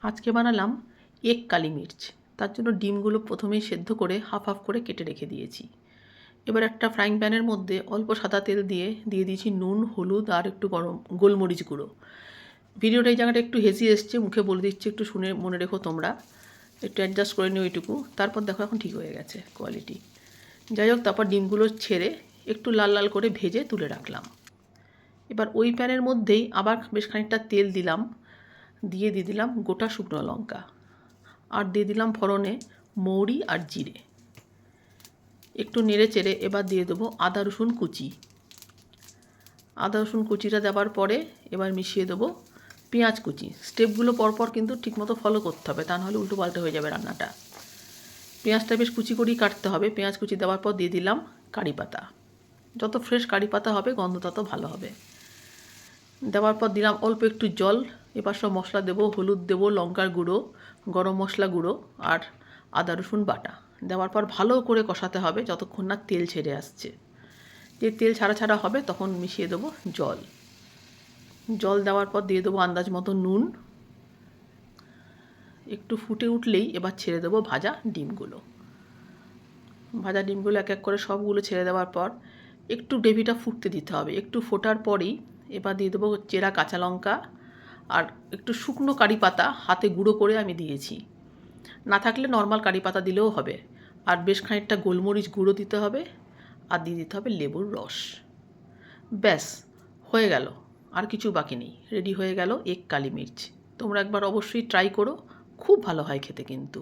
আজকে বানালাম এগ কালি মির্চ। তার জন্য ডিমগুলো প্রথমেই সেদ্ধ করে হাফ হাফ করে কেটে রেখে দিয়েছি। এবার একটা ফ্রাইং প্যানের মধ্যে অল্প সাদা তেল দিয়ে দিয়েছি নুন, হলুদ আর একটু গরম গোলমরিচ গুঁড়ো। ভিডিওটা এই জায়গাটা একটু হেসি এসছে, মুখে বলে দিচ্ছি, একটু শুনে মনে রেখো তোমরা, একটু অ্যাডজাস্ট করে নিও এইটুকু। তারপর দেখো এখন ঠিক হয়ে গেছে কোয়ালিটি। যাই হোক, তারপর ডিমগুলো ছেড়ে একটু লাল লাল করে ভেজে তুলে রাখলাম। এবার ওই প্যানের মধ্যেই আবার বেশ খানিকটা তেল দিলাম, দিয়ে দিলাম গোটা শুকনো লঙ্কা, আর দিয়ে দিলাম ফোড়নে মৌরি আর জিরে। একটু নেড়ে চেড়ে এবার দিয়ে দেবো আদা রসুন কুচি। আদা রসুন কুচিটা দেওয়ার পরে এবার মিশিয়ে দেবো পেঁয়াজ কুচি। স্টেপগুলো পরপর কিন্তু ঠিকমতো ফলো করতে হবে, তা নাহলে উল্টো পাল্টে হয়ে যাবে রান্নাটা। পেঁয়াজটা বেশ কুচি করেই কাটতে হবে। পেঁয়াজ কুচি দেওয়ার পর দিয়ে দিলাম কারি পাতা। যত ফ্রেশ কারি পাতা হবে গন্ধ তত ভালো হবে। দেওয়ার পর দিলাম অল্প একটু জল। এবার সব মশলা দেবো, হলুদ দেবো, লঙ্কার গুঁড়ো, গরম মশলা গুঁড়ো আর আদা রসুন বাটা। দেওয়ার পর ভালো করে কষাতে হবে যতক্ষণ না তেল ছেড়ে আসছে। যে তেল ছাড়া ছাড়া হবে তখন মিশিয়ে দেবো জল। জল দেওয়ার পর দিয়ে দেবো আন্দাজ মতো নুন। একটু ফুটে উঠলেই এবার ছেড়ে দেবো ভাজা ডিমগুলো। ভাজা ডিমগুলো এক এক করে সবগুলো ছেড়ে দেওয়ার পর একটু গ্রেভিটা ফুটতে দিতে হবে। একটু ফোটার পরেই এবার দিয়ে দেবো চেরা কাঁচা লঙ্কা আর একটু শুকনো কারি পাতা হাতে গুঁড়ো করে আমি দিয়েছি। না থাকলে নর্মাল কারি পাতা দিলেও হবে। আর বেশ খানিকটা গোলমরিচ গুঁড়ো দিতে হবে, আর দিয়ে দিতে হবে লেবুর রস। ব্যাস হয়ে গেল, আর কিছু বাকি নেই। রেডি হয়ে গেল এগ কালি মির্চ। তোমরা একবার অবশ্যই ট্রাই করো, খুব ভালো হয় খেতে কিন্তু।